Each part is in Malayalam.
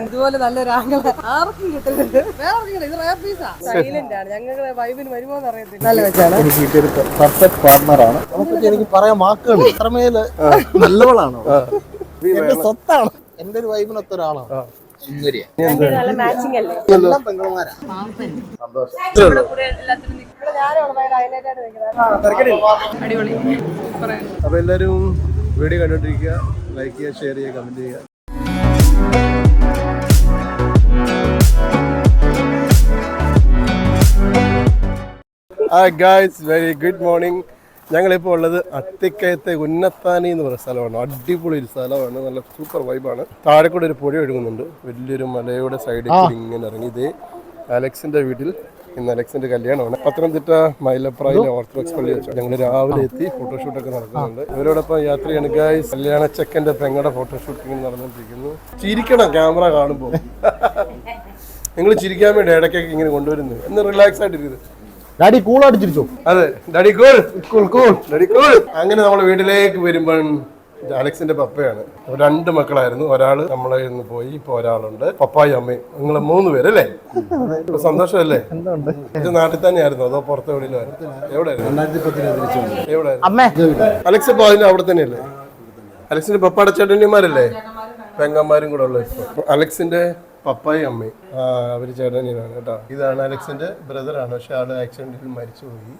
ഇതുപോലെ നല്ലൊരു ആംഗിൾ ആർക്കും കിട്ടുന്നുണ്ട്. ഇത് റയർ പീസാ. സൈലന്റ് ആണ്. ഞങ്ങളുടെ വൈബിന് വരുമോ എന്ന് അറിയത്തില്ല. നല്ല വെച്ചാണ്. എനിക്ക് കിട്ടിയൊരു പെർഫെക്റ്റ് പാർട്ണറാണ്. നമുക്ക് എനിക്ക് പറയാൻ വാക്കുകൾ അത്രമേല് നല്ലവളാണോ, എന്റെ സ്വത്താണ്, എന്റെ ഒരു വൈബിനൊത്ത ഒരാളാണ്. നല്ല മാച്ചിങ് അല്ലേ? എല്ലാം പെങ്ങളുമാരാ. അടിപൊളി. അപ്പൊ എല്ലാരും വീഡിയോ കണ്ടോണ്ടിരിക്കുക, ലൈക്ക് ചെയ്യുക, ഷെയർ ചെയ്യുക, കമന്റ് ചെയ്യുക. Hi guys, very good morning. ഞങ്ങളിപ്പോൾ ഉള്ളത് അത്തിക്കയത്തെ ഉന്നത്താനി എന്ന് പറയുന്ന സ്ഥലമാണ്. അടിപൊളി ഒരു സ്ഥലമാണ്, നല്ല സൂപ്പർ വൈബാണ്. താഴെ കൂടെ ഒരു പുഴ ഒഴുകുന്നുണ്ട്, വലിയൊരു മലയുടെ സൈഡിൽ കൂടി ഇങ്ങനെ ഇറങ്ങി. ഇതേ അലക്സിന്റെ വീട്ടിൽ ഇന്ന് അലക്സിന്റെ കല്യാണമാണ്. പത്തനംതിട്ട മൈലപ്രായിലെ ഓർത്തഡോക്സ് പള്ളി വെച്ചാൽ ഞങ്ങൾ രാവിലെ എത്തി. ഫോട്ടോഷൂട്ടൊക്കെ നടക്കുന്നുണ്ട്. ഇവരോടൊപ്പം യാത്രയാണ് ഗായ്സ്. കല്യാണ ചെക്കന്റെ പെങ്ങളുടെ ഫോട്ടോഷൂട്ടിങ് നടന്നുകൊണ്ടിരിക്കുന്നു. ചിരിക്കണം ക്യാമറ കാണുമ്പോൾ. നിങ്ങൾ ചിരിക്കാൻ വേണ്ടി ഇടയ്ക്കൊക്കെ ഇങ്ങനെ കൊണ്ടുവരുന്നു. ഇന്ന് റിലാക്സ് ആയിട്ടിരിക്കുന്നത്. ഡാഡി കൂളായിട്ട് ചിരിച്ചു. അതെ, daddy cool cool cool daddy cool. അങ്ങനെ നമ്മൾ വീട്ടിലേക്ക് വരുമ്പോൾ അലക്സിന്റെ പപ്പയാണ്. 2 മക്കളായിരുന്നു. ഒരാള് നമ്മളെ ഇന്ന് പോയി, ഇപ്പൊ ഒരാളുണ്ട്. പപ്പായും അമ്മയും. നിങ്ങൾ 3 പേരല്ലേ? ഇപ്പൊ സന്തോഷമല്ലേ? ഇത് നാട്ടിൽ തന്നെയായിരുന്നു അതോ പുറത്തെ എവിടെയായിരുന്നു? എവിടെയായിരുന്നു? അലക്സ് ഇപ്പൊ അതിന് അവിടെ തന്നെയല്ലേ? അലക്സിന്റെ പപ്പയുടെ ചേട്ടന്മാരല്ലേ? പെങ്ങന്മാരും കൂടെ ഉള്ളത്. ഇപ്പൊ അലക്സിന്റെ പപ്പായും അമ്മയും അവര് ചേട്ടനാണ് കേട്ടോ. ഇതാണ് അലക്സിന്റെ ബ്രദറാണ്. പക്ഷെ ആള് ആക്സിഡന്റിൽ മരിച്ചുപോയി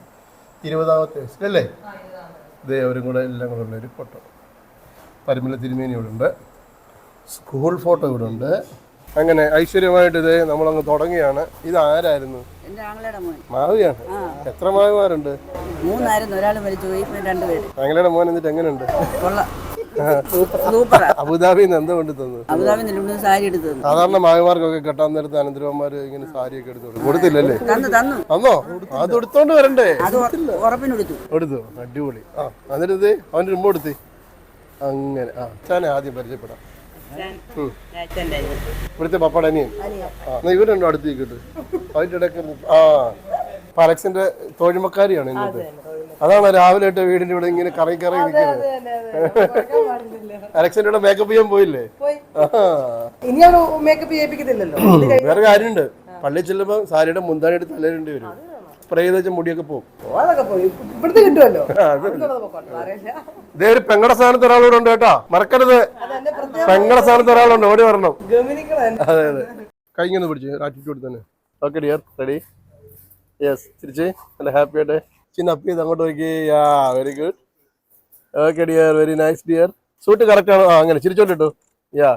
20ാമത്തെ വയസ്സിലല്ലേ? ഇതേ അവരും കൂടെ എല്ലാം കൂടെ ഉള്ള ഒരു ഫോട്ടോ. പരിമല തിരുമേനി ഇവിടെ ഉണ്ട്. സ്കൂൾ ഫോട്ടോ ഇവിടെ ഉണ്ട്. അങ്ങനെ ഐശ്വര്യമായിട്ട് ഇത് നമ്മളങ്ങ് തുടങ്ങിയാണ്. ഇത് ആരായിരുന്നു? മാവിയാണ്. എത്ര മാവിമാരുണ്ട്? 3 ഒരാൾ മരിച്ചുപോയി, 2 പേര്. ഞങ്ങളുടെ മോൻ എന്നിട്ട് എങ്ങനെയുണ്ട്? അബുദാബിയിൽ നിന്ന് എന്താ കൊണ്ട് തന്നു? സാരി എടുത്തു. സാധാരണ മാവിമാർക്കൊക്കെ കെട്ടാൻ നേരത്ത് അനന്തരവന്മാര് ഇങ്ങനെ സാരിയൊക്കെ എടുത്തു കൊടുത്തില്ലല്ലേ? തന്നോ? അത് എടുത്തോണ്ട് വരണ്ടേ? എടുത്തു. അടിപൊളി. എന്നിട്ട് ഇത് അവന്റെ റിമോട്ട് എടുത്ത് അങ്ങനെ. അച്ഛനെ ആദ്യം പരിചയപ്പെടാം. ഇവിടുത്തെ പപ്പട അനിയൻ. ഇവരുണ്ടോ അടുത്തേക്കിട്ട്? അതിന്റെ ഇടയ്ക്ക് അലക്സിന്റെ തോഴിമക്കാരിയാണ് ഇന്നത്തെ. അതാണ് രാവിലെ ഇട്ട് വീടിന്റെ ഇവിടെ ഇങ്ങനെ കറങ്ങി നിൽക്കുന്നത്. അലക്സിന്റെ ഇവിടെ മേക്കപ്പ് ചെയ്യാൻ പോയില്ലേ? വേറെ കാര്യമുണ്ട്. പള്ളി ചെല്ലുമ്പോ സാരിയുടെ മുന്താണിയുടെ തലയിടേണ്ടി വരും. സ്പ്രേ ചെയ്ത് വെച്ച മുടിയൊക്കെ പോകും. ഇതേ ഒരു പെങ്ങടെ സ്ഥാനത്ത് ഒരാളോട് ഉണ്ട് കേട്ടോ, മറക്കരുത്. പെങ്ങടെ സ്ഥാനത്ത് ഒരാളുണ്ട്, ഓടി വരണം. അതെ അതെ, കഴിഞ്ഞൊന്ന് പിടിച്ചു ആറ്റിറ്റ്യൂഡ് തന്നെ. Okay dear, ready? യെസ്. തിരിച്ച് നല്ല ഹാപ്പി ആയിട്ട് ചിന്ന അപ്പ് ചെയ്ത് അങ്ങോട്ട് നോക്കി. Yeah, very good. Okay dear, very nice dear. Suit correct ആണോ? അങ്ങനെ ചിരിച്ചോണ്ടിട്ടു. യാ.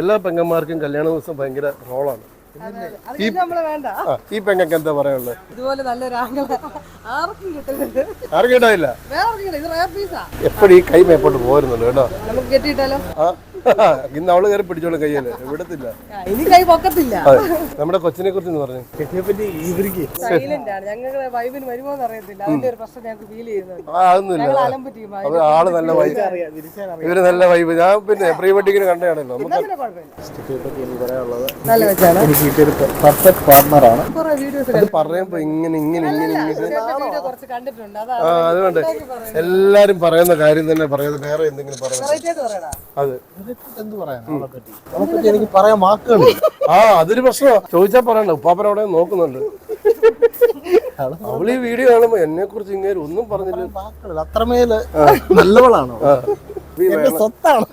എല്ലാ പെങ്ങന്മാർക്കും കല്യാണ ദിവസം ഭയങ്കര റോളാണ്. ഈ പെങ്ങൾക്ക് എന്താ പറയാനുള്ളത്? ഇതുപോലെ നല്ലൊരു ആംഗിൾ ആർക്കും കിട്ടുന്നുണ്ട്. ആർക്കും കിട്ടാനില്ല. ഇത് റയർ പീസാ. എപ്പോഴും ഈ കൈ മേപ്പോട്ട് പോരുന്നുണ്ട് കേട്ടോ. നമുക്ക് കെട്ടിയിട്ടാലോ? ഇന്ന് അവള് കയറി പിടിച്ചോളൂ കയ്യല്ലേ, വിടത്തില്ല. ഇനി കൈ പൊക്കത്തില്ല. നമ്മുടെ കൊച്ചിനെ കുറിച്ച് പറഞ്ഞു. സൈലന്റ് ആണ്. ഞങ്ങളുടെ വൈബിന് വരുമോ എന്ന് അറിയത്തില്ല. അതിന്റെ ഒരു പ്രശ്നം ഞങ്ങൾക്ക് ഫീൽ ചെയ്യുന്നുണ്ട്. അതൊന്നുമില്ല, ആള് നല്ല വൈബ്. ഇവര് നല്ല വൈബ്. ഞാൻ പിന്നെ പ്രീ വെഡിങ്ങിന് കണ്ടാണല്ലോ. നല്ല വെച്ചാണ്. എനിക്ക് കിട്ടിയൊരു പെർഫെക്റ്റ് പാർട്ണറാണ്. അത് പറയുമ്പോ ഇങ്ങനെ ഇങ്ങനെ ഇങ്ങനെ കണ്ടിട്ടുണ്ട്. അതുകൊണ്ട് എല്ലാരും പറയുന്ന കാര്യം തന്നെ പറയുന്നത്. വേറെ എന്തെങ്കിലും പറയുന്നത്? അതെ, എന്ത് പറയാൻ അവളെപ്പറ്റി എനിക്ക് പറയാൻ വാക്കുകൾ. അതൊരു പ്രശ്നമാണ്. ചോദിച്ചാൽ പറയണ്ട. ഉപ്പാപ്പൻ അവിടെ നോക്കുന്നുണ്ട്. അവള് ഈ വീഡിയോ കാണുമ്പോ എന്നെ കുറിച്ച് ഇങ്ങനെ ഒന്നും പറഞ്ഞില്ല. വാക്കുകൾ അത്രമേല് നല്ലവളാണോ, എന്റെ സ്വത്താണ്.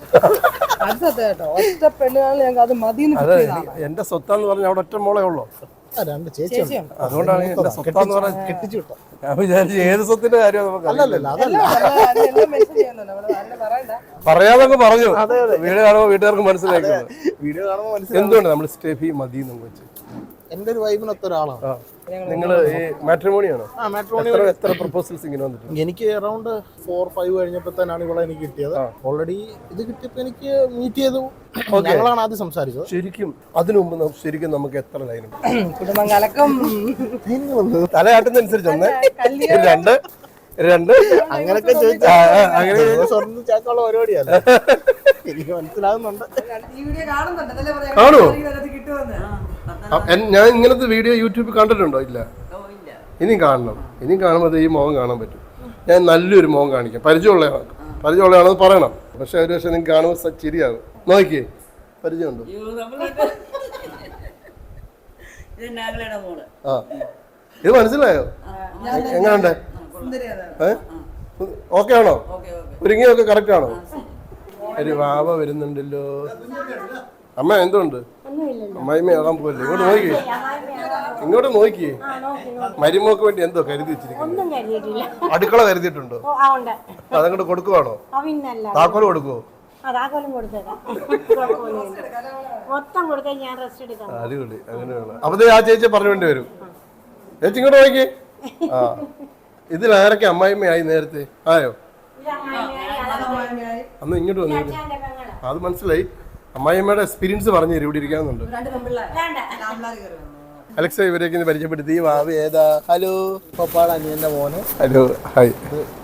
ഒറ്റ പെണ്ണുകാണ് ഞങ്ങൾക്ക് അത് മതി. എന്റെ സ്വത്താന്ന് പറഞ്ഞ അവിടെ ഒറ്റ മോളെ ഉള്ളോ? 2 ചേച്ചിയുണ്ട്. അതുകൊണ്ടാണ് എന്റെ സ്വത്താന്ന് പറഞ്ഞ കെട്ടിച്ചു വിട്ടു. ഞാൻ വിചാരിച്ചു ഏത് സ്വത്തിന്റെ കാര്യം നമുക്ക് പറയാതൊക്കെ പറഞ്ഞു. വീഡിയോ കാണുമ്പോ വീട്ടുകാർക്ക് മനസ്സിലാക്കുന്നത്. എന്തുകൊണ്ട് നമ്മൾ സ്റ്റെഫി മതി എന്ന് വെച്ച് എന്റെ ഒരു വൈബിനൊത്ത ഒരാളാണ്. നിങ്ങൾ ഈ മാട്രിമോണിയാണോ? മാട്രിമോണി എത്ര പ്രപ്പോസൽസ് ഇങ്ങനെ വന്നിട്ടുണ്ട്? എനിക്ക് അറൗണ്ട് 4-5 കഴിഞ്ഞപ്പോഴത്തേനാണ് ഇവിടെ എനിക്ക് കിട്ടിയത്. ഓൾറെഡി ഇത് കിട്ടിയപ്പോ എനിക്ക് മീറ്റ് ചെയ്തു. ഞങ്ങളാണ് ആദ്യം സംസാരിച്ചത്. ശരിക്കും അതിനു മുമ്പ് ശരിക്കും നമുക്ക് എത്ര ലൈനുണ്ട്? കുടുംബം കലക്കം തലയാട്ടുന്നതനുസരിച്ച് ഒന്ന് രണ്ട് അങ്ങനൊക്കെ അങ്ങനെ സ്വർണ്ണം ചേക്കാനുള്ള പരിപാടിയല്ല. എനിക്ക് മനസ്സിലാകുന്നുണ്ട്. ഈ വീഡിയോ കാണുന്നുണ്ട്, അതല്ലേ പറയാ, ആണോ? ഇതിനകത്ത് കിട്ടുമെന്ന്. ഞാൻ ഇങ്ങനത്തെ വീഡിയോ യൂട്യൂബിൽ കണ്ടിട്ടുണ്ടോ? ഇല്ല. ഇനിയും കാണണം. ഇനിയും കാണുമ്പോൾ ഈ മുഖം കാണാൻ പറ്റും. ഞാൻ നല്ലൊരു മുഖം കാണിക്കാം. പരിചയമുള്ളതാണെന്ന് പറയണം. പക്ഷെ ഒരു പക്ഷെ നിങ്ങൾക്ക് കാണുമ്പോൾ ചിരിയാകും. നോക്കിയേ, പരിചയമുണ്ടോ? ആ, ഇത് മനസ്സിലായോ? എങ്ങനെയുണ്ട്? ഓക്കെ ആണോ? ഒരുങ്ങിയൊക്കെ കറക്റ്റ് ആണോ? ഒരു വാവ വരുന്നുണ്ടല്ലോ. അമ്മ എന്തുണ്ട്? അമ്മായിമ്മ ആകാൻ പോകല്ലേ? ഇങ്ങോട്ട് നോക്കിയേ. മരുമോക്ക് വേണ്ടി എന്തോ കരുതി വെച്ചിരിക്കുന്നു. അടുക്കള കരുതിയിട്ടുണ്ടോ? അതങ്ങോട്ട് കൊടുക്കുവാണോ? താക്കോല് കൊടുക്കുവോ? അടിപൊളി. അങ്ങനെയാണ്. അപ്പൊ ആ ചേച്ചി പറഞ്ഞു വേണ്ടി വരും. ചേച്ചി ഇങ്ങോട്ട് നോക്കിയേ. ആ, ഇതിൽ ആരൊക്കെ അമ്മായിമ്മയായി നേരത്തെ ആയോ? അന്ന് ഇങ്ങോട്ട് വന്നു. അത് മനസ്സിലായി. അമ്മായിമ്മയുടെ എക്സ്പീരിയൻസ് പറഞ്ഞു തരും. ഇവിടെ ഇരിക്കാവുന്നുണ്ട്. അലക്സ ഇവരൊക്കെ പരിചയപ്പെടുത്തി. വാവി ഏതാ? ഹലോ. പപ്പാടെ അനിയന്റെ മോന്. Hello, hi.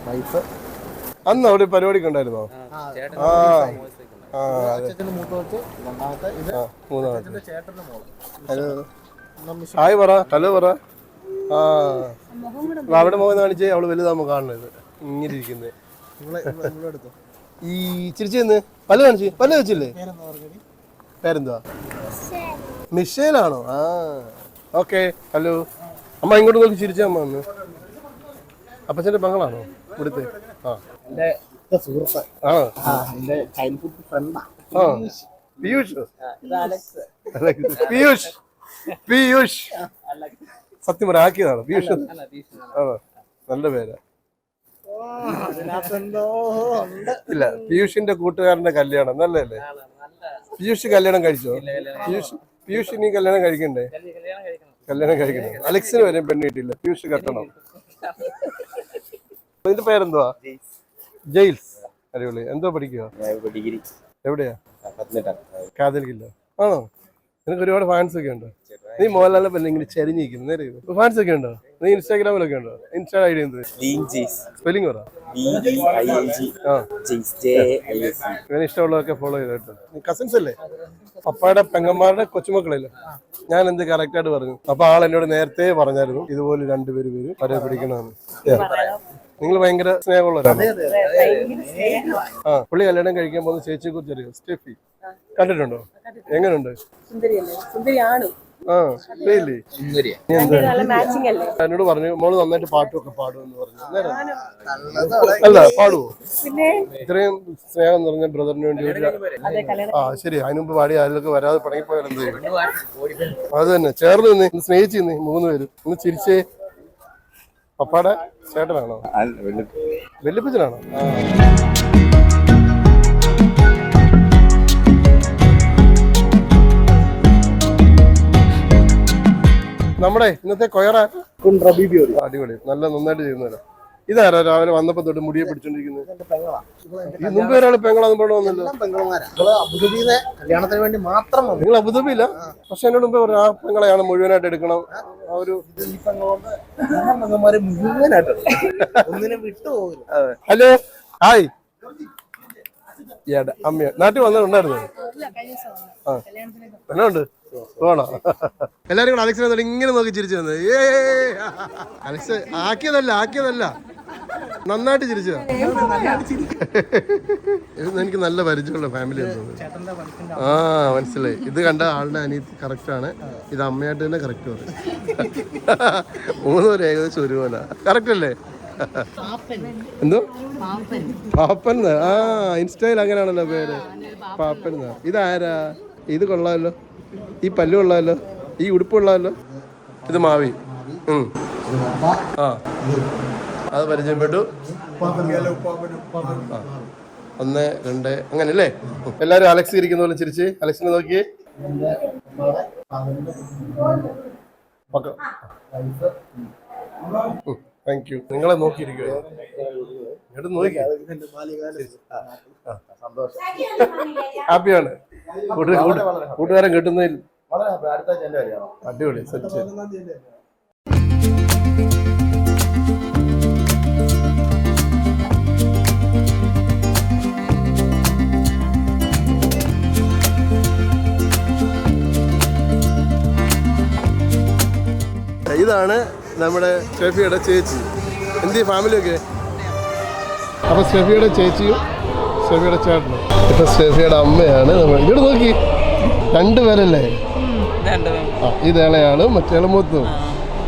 വൈഫ്. അന്ന് അവിടെ പരിപാടിക്ക് ഉണ്ടായിരുന്നോ? മൂന്നാമത്തെ. ഹലോ, ഹായ് പറ. ഹലോ പറ. ആ, അവിടെ മോഹൻ കാണിച്ചേ. അവള് വലുതാകുമ്പോ കാണുന്നത് ഇങ്ങനെ ഇരിക്കുന്നത്. ഈ ചിരിച്ചെന്ന് പല കാണിച്ചു. പല വെച്ചില്ലേ? പേരെന്തുവാ? മിഷേലാണോ? ആ, ഓക്കെ. ഹലോ. അമ്മ ഇങ്ങോട്ട് നോക്കി ചിരിച്ച അമ്മ. ഒന്ന് അപ്പച്ചന്റെ പെങ്ങളാണോ ഇവിടുത്തെ? ആ, സുഹൃത്ത്. ആണോ? ചൈൽഡ്ഹുഡ് ഫ്രണ്ടാ. ആ, പീയൂഷ്. പീയൂഷ്. പീയൂഷ് സത്യം പറയാ ആക്കിയതാണ്. പീയൂഷ്. ആണോ? നല്ല പേരാ. ഇല്ല, പീയൂഷിന്റെ കൂട്ടുകാരന്റെ കല്യാണം നല്ലല്ലേ? പീയൂഷ് കല്യാണം കഴിച്ചോ? പീയൂഷ് ഇനി കല്യാണം കഴിക്കണ്ടേ? കല്യാണം കഴിക്കണം. അലക്സിന് വരെ പെണ്ണ് കിട്ടിയില്ല. പീയൂഷ് കെട്ടണം. ഇതിന്റെ പേരെന്തുവാ? ജെയിൽസ്. അടിപൊളി. എന്തോ പഠിക്കുക? എവിടെയാ? കാതലിക്കില്ല. ആണോ? നിനക്ക് ഒരുപാട് ഫാൻസ് ഒക്കെ ഉണ്ടോ? നീ മോഹൻലാലിനെ പിന്നെ ഇങ്ങനെ ചെരിഞ്ഞിരിക്കുന്നു. നേരെ ഫാൻസ് ഒക്കെ ഉണ്ടോ? നീ ഇൻസ്റ്റാഗ്രാമിലൊക്കെ ഉണ്ടോ? ഇൻസ്റ്റാ ഐഡി എന്ത്? സ്പെല്ലിംഗ് പറ. ഇവന് ഇഷ്ടമുള്ളതൊക്കെ ഫോളോ ചെയ്ത് കേട്ടോ. നീ കസിൻസ് അല്ലേ? പപ്പായുടെ പെങ്ങന്മാരുടെ കൊച്ചുമക്കളല്ലേ? ഞാൻ എന്ത് കറക്റ്റ് ആയിട്ട് പറഞ്ഞു. അപ്പൊ ആൾ എന്നോട് നേരത്തെ പറഞ്ഞായിരുന്നു ഇതുപോലെ രണ്ടുപേര് അവരെ പിടിക്കണമെന്ന്. നിങ്ങൾ ഭയങ്കര സ്നേഹമുള്ളവരാണ്. ആ, പുള്ളി കല്യാണം കഴിക്കാൻ പോകുന്ന ചേച്ചിയെ കുറിച്ച് അറിയോ? സ്റ്റെഫി കണ്ടിട്ടുണ്ടോ? എങ്ങനെയുണ്ട്? ആ, എന്നോട് പറഞ്ഞു മോള് നന്നായിട്ട് പാട്ടൊക്കെ പാടുമെന്ന് പറഞ്ഞു. അല്ല, പാടുവോ? ഇത്രയും സ്നേഹം നിറഞ്ഞ ബ്രദറിന് വേണ്ടി. ആ, ശരി. അതിന് മുമ്പ് പാടി ആരിലൊക്കെ വരാതെ പണങ്ങിപ്പോയാൽ എന്ത് ചെയ്യും? അത് തന്നെ, ചേർന്ന് നിന്ന് സ്നേഹിച്ച് നിന്ന് 3 പേരും ഒന്ന് ചിരിച്ചേ. പപ്പാടെ ചേട്ടനാണോ? വെല്ലുപ്പിച്ചനാണോ? നമ്മുടെ ഇന്നത്തെ കൊയറ അടിപൊളി. നന്നായിട്ട് ചെയ്യുന്നവരാ. ഇതാരാ രാവിലെ വന്നപ്പോ തൊട്ട് മുടിയെ പിടിച്ചോണ്ടിരിക്കുന്നത്? ഈ മുമ്പ് ഒരാൾ പെങ്ങളാന്ന് പറഞ്ഞല്ലോ. കല്യാണത്തിന് വേണ്ടി മാത്രം. നിങ്ങൾ അബുദാബിയില്ല? പക്ഷെ എന്നോട് മുമ്പ് പറഞ്ഞു ആ പെങ്ങളെയാണ് മുഴുവനായിട്ട് എടുക്കണം. ആ ഒരു മുഴുവനായിട്ട് ഒന്നിനെ വിട്ടുപോകില്ല. Hello, hi. അമ്മ നാട്ടിൽ വന്നിട്ടുണ്ടായിരുന്നു. ആ, എന്നാണ്ട് പോണോ? എല്ലാരും കൂടെ അലക്സിനെ ഇങ്ങനെ നോക്കി ചിരിച്ചു വന്നത്. അലക്സ് ആക്കിയതല്ല നന്നായിട്ട് ചിരിച്ചതാ. എനിക്ക് നല്ല പരിചയമുള്ള ഫാമിലി തോന്നുന്നു. ആ, മനസ്സിലായി. ഇത് കണ്ട ആളുടെ അനിയത്തി കറക്റ്റ് ആണ്. ഇത് അമ്മയായിട്ട് തന്നെ കറക്റ്റ് പറയും. 3 പേര് ഏകദേശം ഒരുപോലെ. കറക്റ്റ് അല്ലേ? എന്തോ പാപ്പൻ? ആ, ഇൻസ്റ്റയിൽ അങ്ങനെയാണല്ലോ പേര്, പാപ്പൻ. ഇതാരാ? ഇത് കൊള്ളാമല്ലോ. ഈ പല്ല് കൊള്ളാമല്ലോ. ഈ ഉടുപ്പ് കൊള്ളാമല്ലോ. ഇത് മാവി. ആ, അത് പരിചയപ്പെട്ടു. 1, 2 അങ്ങനല്ലേ? എല്ലാരും അലക്സ് ഇരിക്കുന്ന പോലെ ചിരിച്ച്. അലക്സിനെ നോക്കിയേ. Thank you. നിങ്ങളെ നോക്കിയിരിക്കുക. ഹാപ്പിയാണ് കൂട്ടുകാരൻ കിട്ടുന്നതിൽ. അടിപൊളി സെറ്റ്. ഇതാണ് നമ്മുടെ ഷെഫിയുടെ ചേച്ചി. എന്ത് ഫാമിലിയൊക്കെ. അപ്പൊ ഷെഫിയുടെ ചേച്ചിയും ഷെഫിയുടെ ചേട്ടനും. ഇപ്പൊ ഷെഫിയുടെ അമ്മയാണ്. നമ്മൾ ഇങ്ങോട്ട് നോക്കി. രണ്ടുപേരല്ലേ? ഇത് ഇളയാണ്, മറ്റേ മൂത്തും.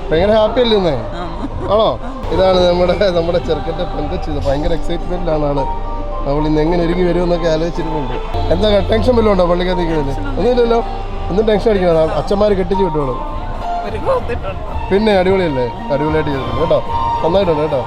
ഭയങ്കര ഹാപ്പി അല്ലേ ഇന്നേ? ആണോ? ഇതാണ് നമ്മുടെ ചെറുക്കൻ്റെ പെൺകൊച്ചത്. ഭയങ്കര എക്സൈറ്റ്മെന്റിലാണ് ആള്. നമ്മൾ ഇന്ന് എങ്ങനെ ഒരുങ്ങി വരുമെന്നൊക്കെ ആലോചിച്ചിട്ടുണ്ട്. എന്താ ടെൻഷൻ വല്ലതും ഉണ്ടോ പള്ളിക്കകത്ത് നിൽക്കുന്നതിന്? ഒന്നുമില്ലല്ലോ. ഒന്നും ടെൻഷൻ അടിക്കണം. അച്ഛന്മാർ കെട്ടിച്ച് വിട്ടോളൂ. പിന്നെ അടിപൊളിയല്ലേ? അടിപൊളിയായിട്ട് ചെയ്തിട്ടുണ്ട് കേട്ടോ. നന്നായിട്ടുണ്ട് കേട്ടോ.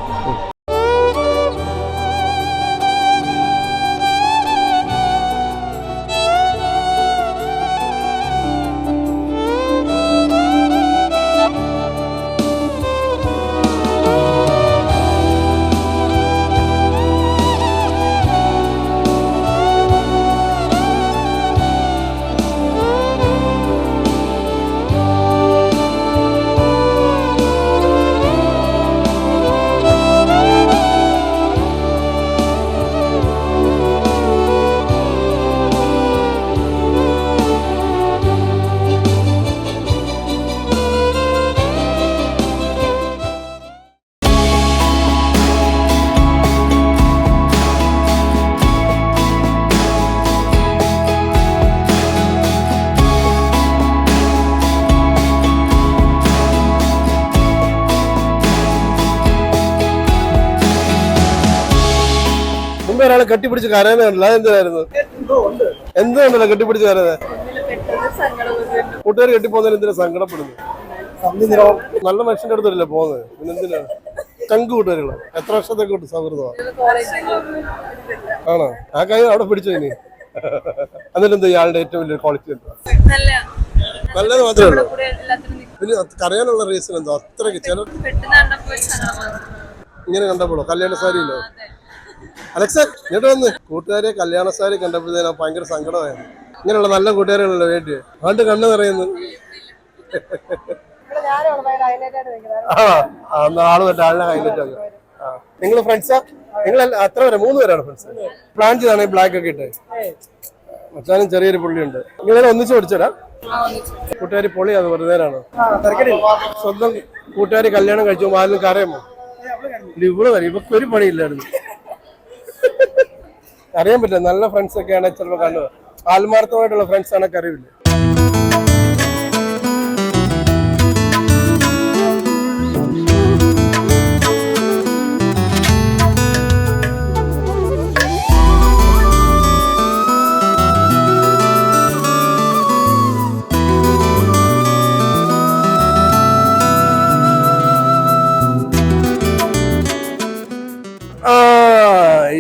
ഒരാളെ കെട്ടിപ്പിടിച്ച് കരയുന്നുണ്ടല്ലോ. അതെന്തായിരുന്നു? എന്തുകൊണ്ടല്ലോ കെട്ടിപ്പിടിച്ച് കരയുന്നത്? കൂട്ടുകാർ കെട്ടിപ്പോകുന്നതിന് എന്തിനാ സങ്കടപ്പെടുന്നു? നല്ല മനുഷ്യന്റെ അടുത്തല്ലേ പോകുന്നത്. പിന്നെ എന്തിനാ ചങ്ക് കൂട്ടുകാരികളോ? എത്ര വർഷത്തെ കൂട്ട് സൗഹൃദമാണ്? ആണോ? ആ കാര്യം അവിടെ പിടിച്ചു. ഇനി എന്നിട്ട് എന്താ ഇയാളുടെ ഏറ്റവും വലിയ ക്വാളിറ്റി എന്താ? നല്ലത് മാത്രമേ ഉള്ളൂ. പിന്നെ കരയാനുള്ള റീസൺ എന്താ? അത്രയ്ക്ക് ചില ഇങ്ങനെ കണ്ടപ്പോഴോ? കല്യാണ സാരിയില്ലോ? അലക്സ ഇങ്ങോട്ട് വന്ന്. കൂട്ടുകാരെ കല്യാണ സാരി കണ്ടപ്പോഴത്തേനും ഭയങ്കര സങ്കടമായിരുന്നു. ഇങ്ങനെയുള്ള നല്ല കൂട്ടുകാരുകളല്ലോ വേണ്ടി. ആണ്ട് കണ്ണ് നിറയുന്നു. ആള് പറ്റ ആളിനെ ഹൈലൈറ്റ് ആക്കുക. നിങ്ങൾ ഫ്രണ്ട്സാ? നിങ്ങൾ അത്ര പേരെ? 3 പേരാണ് ഫ്രണ്ട്സ്. പ്ലാൻ ചെയ്താണ് ഈ ബ്ലാക്ക് ഒക്കെ ഇട്ട്. മച്ചാനും ചെറിയൊരു പുള്ളിയുണ്ട്. നിങ്ങളെ ഒന്നിച്ച് പഠിച്ചടാ? കൂട്ടുകാരി പൊളി. അത് വെറുതേരാണ്. സ്വന്തം കൂട്ടുകാരി കല്യാണം കഴിച്ചു ആരും കരയുമോ? ഇവിടെ വരും. ഇവക്ക് ഒരു പണിയില്ലായിരുന്നു. അറിയാൻ പറ്റില്ല. നല്ല ഫ്രണ്ട്സ് ഒക്കെ ആണെങ്കിൽ ചിലപ്പോൾ കണ്ടു. ആത്മാർത്ഥമായിട്ടുള്ള ഫ്രണ്ട്സ് ആണെങ്കിൽ അറിയില്ല.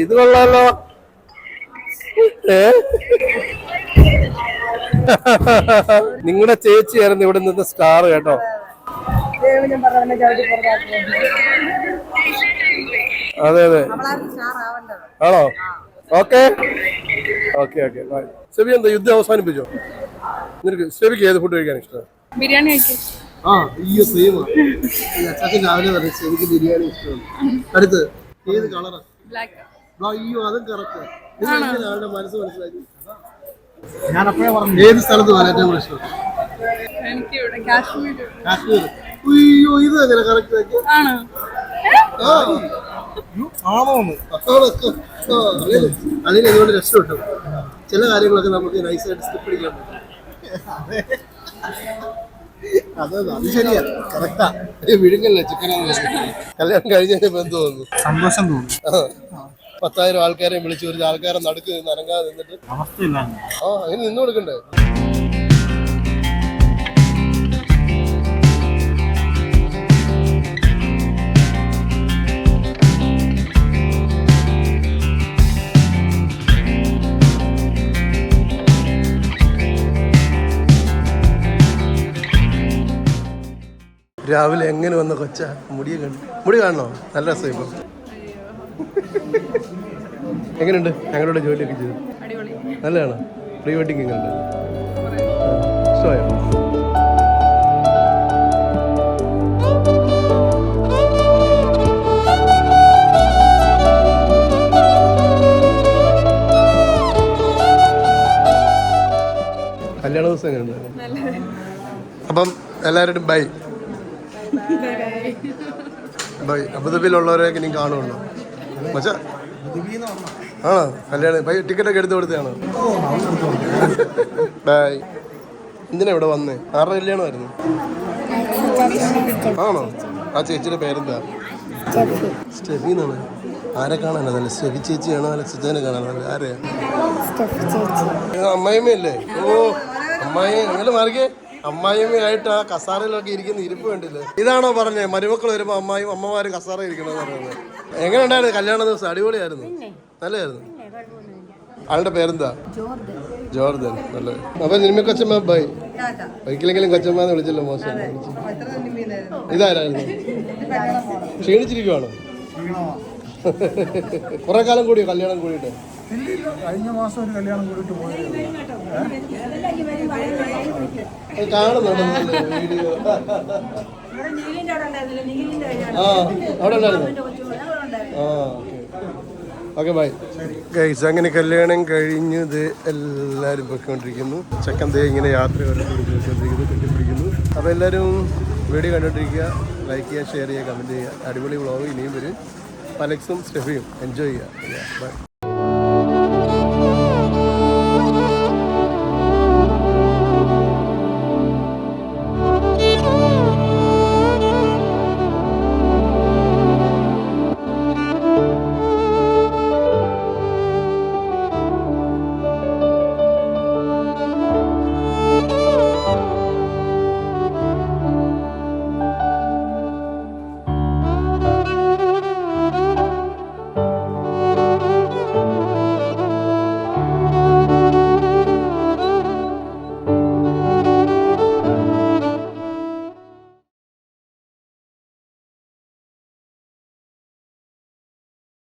ഇത് കൊള്ളാലോ. നിങ്ങളുടെ ചേച്ചിയായിരുന്നു ഇവിടെ നിന്ന് സ്റ്റാർ കേട്ടോ. അതെ അതെ. ആണോ? Okay okay okay. സെബി എന്താ യുദ്ധം അവസാനിപ്പിച്ചോ? നിനക്ക് സെബിക്ക് ഏത് ഫുഡ് കഴിക്കാൻ ഇഷ്ടം? ബിരിയാണി. അയ്യോ സെയിം. രാവിലെ പറഞ്ഞു സെബിക്ക് ബിരിയാണി ഇഷ്ടമാണ്. അടുത്ത് ഏത് കളറാ? അയ്യോ അതും കറക്റ്റ്. ആളുടെ മനസ്സ് മനസ്സിലാക്കി. ഞാൻ അപ്പോഴേ പറഞ്ഞു ഏത് സ്ഥലത്ത് പോകാൻ ഏറ്റവും ഇഷ്ടം? കാശ്മീർ. അയ്യോ ഇത് അങ്ങനെ കറക്റ്റ് ആക്കി. അതിന് ഇതുകൊണ്ട് രക്ഷപ്പെട്ടു. ചില കാര്യങ്ങളൊക്കെ നമുക്ക് നൈസായിട്ട് സ്കിപ്പ് പിടിക്കാൻ പറ്റും. അതെ അത് ശരിയാ. കറക്റ്റാ. വിഴുങ്ങല്ലേ ചിക്കനാന്ന്. കല്യാണം കഴിഞ്ഞപ്പോ എന്ത് തോന്നുന്നു? സന്തോഷം തോന്നുന്നു. 10,000 ആൾക്കാരെ വിളിച്ച് ഒരു ആൾക്കാരെ നടുക്ക് നിന്ന് അനങ്ങാതെ നിന്നിട്ട് ഇനി നിന്ന് കൊടുക്കണ്ടേ? രാവിലെ എങ്ങനെ വന്ന കൊച്ച മുടിയെ കണ്ടു. മുടി കാണണോ? നല്ല രസം. ഇപ്പം എങ്ങനെയുണ്ട് ഞങ്ങളുടെ ജോലിയൊക്കെ ചെയ്തു? നല്ലതാണോ? പ്രീ വെഡിങ് എങ്ങനെയുണ്ട്? ഇഷ്ടമായോ? കല്യാണ ദിവസം എങ്ങനെയുണ്ട്? അപ്പം എല്ലാവരും ബൈ ബൈ. അബുദാബിയിലുള്ളവരെയൊക്കെ നീ കാണുമല്ലോ മച്ചാ. ആണോ? കല്യാണം ബൈ. ടിക്കറ്റൊക്കെ എടുത്ത് കൊടുത്തതാണോ? ബൈ. എന്തിനാ ഇവിടെ വന്നേ? ആരുടെ കല്യാണമായിരുന്നു? ആണോ? ആ ചേച്ചിയുടെ പേരെന്താ? സ്റ്റെഫി എന്നാണ്. ആരെ കാണാനോ? നല്ല സ്റ്റെഫി ചേച്ചിയാണോ? അല്ല സുജാനെ കാണാനോ? ആരെയാ? അമ്മായിമ്മയല്ലേ? ഓ അമ്മായി. അങ്ങനെ മാറിക്കേ. അമ്മായിമ്മയായിട്ട് ആ കസാരയിലൊക്കെ ഇരിക്കുന്ന ഇരിപ്പ് കണ്ടില്ലേ? ഇതാണോ പറഞ്ഞേ മരുമക്കൾ വരുമ്പോൾ അമ്മമാരും കസാര ഇരിക്കണമെന്ന് പറയുന്നത്? എങ്ങനെ ഉണ്ടായിരുന്നു കല്യാണ ദിവസം? അടിപൊളിയായിരുന്നു. നല്ലതായിരുന്നു. ആളുടെ പേരെന്താ? ജോർദൻ. നല്ല. അപ്പൊ നിമ്മ കൊച്ചമ്മ ബൈ. ഒരിക്കലെങ്കിലും കൊച്ചമ്മന്ന് വിളിച്ചല്ലോ. മോശം. ഇതാരായിരുന്നു? ക്ഷീണിച്ചിരിക്കുവാണോ? കുറെ കാലം കൂടിയോ കല്യാണം കൂടിയിട്ട്? കഴിഞ്ഞ മാസം ഒരു കല്യാണം കൂടിയിട്ട് പോയത്. കാണുന്നുണ്ട് വീഡിയോ. ആ അവിടെ ഉണ്ടായിരുന്നു. ആ ഓക്കെ ബൈ ഗൈസ്. അങ്ങനെ കല്യാണം കഴിഞ്ഞത് എല്ലാവരും പൊയ്ക്കൊണ്ടിരിക്കുന്നു. ചെക്കൻ ദേ ഇങ്ങനെ യാത്ര കെട്ടിപ്പിടിക്കുന്നു. അപ്പോൾ എല്ലാവരും വീഡിയോ കണ്ടുകൊണ്ടിരിക്കുക. ലൈക്ക് ചെയ്യുക, ഷെയർ ചെയ്യുക, കമൻറ്റ് ചെയ്യുക. അടിപൊളി വ്ളോഗ് ഇനിയും വരും. അലക്സും സ്റ്റെഫിയും എൻജോയ് ചെയ്യുക. ബൈ.